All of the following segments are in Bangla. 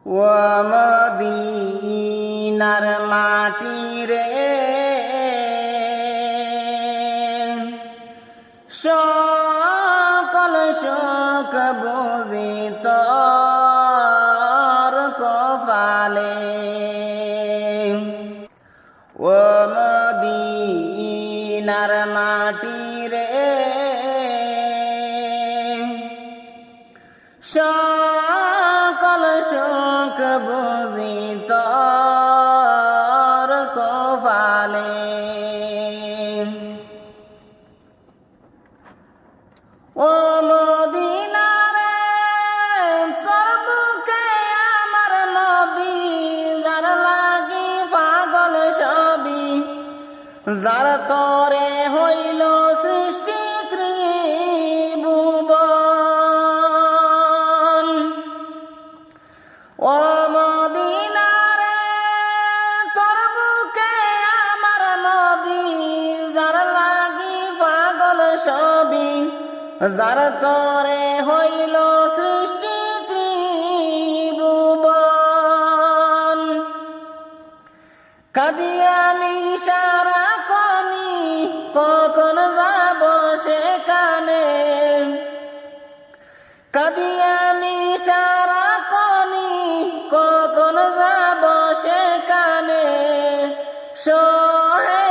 ও মদিনার মাটি রে, সকল শোক বুঝি তোর কপালে। ও মদিনার মাটি রে, সকল শোক বুঝি তোর কপালে। ও মদিনা রে, তোর বুকে আমার নবী, যার লাগি পাগল সবই, যার তরে হইল সৃষ্টি ত্রিভুবন। ও মদিনা রে, তোর বুকে আমার নবী, যার লাগি পাগল সবই, যার তরে হইল সৃষ্টি ত্রিভুবন। কাদিয়ানি সারা কনি, কখন যাব সেখানে। কাদিয়ানি সারা কনি, কখন যাব সেখানে। সহে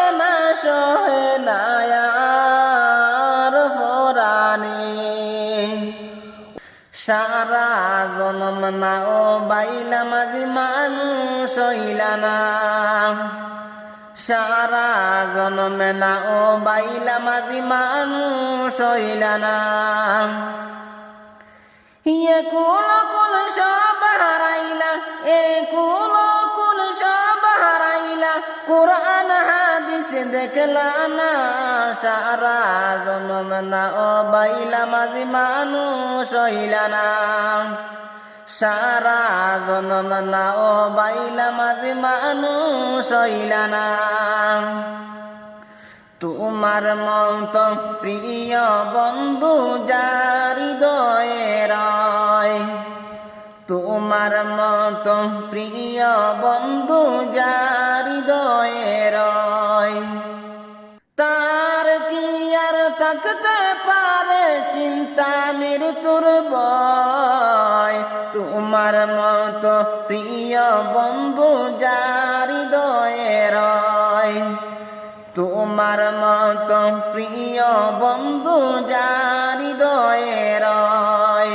না আর ফরানে। সারা জনম না ও বাইলা মাঝি মানুষ হইলা না। সারা জনম না ও বাইলা মাঝি মানুষ হইলা না। কুল কুল সব হারাইলা, কুল কুল সব হারাইলা, কুরআন হাদিস দেখলা না। সারা জনম না ও বাইলা মাঝি মানুষ হইলা না। সারা জনম না ও বাইলা মাঝি মানুষ হইলা না। তোমার মত প্রিয় বন্ধু যার হৃদয়ে রয়, তোমার মত প্রিয় বন্ধু যার হৃদয়ে রয়, তার কি আর থাকতে পারে চিন্তা মৃত্যুর ভয়। তোমার মত প্রিয় বন্ধু যার হৃদয়ে রয়, তোমার মত প্রিয় বন্ধু যার হৃদয়ে রয়।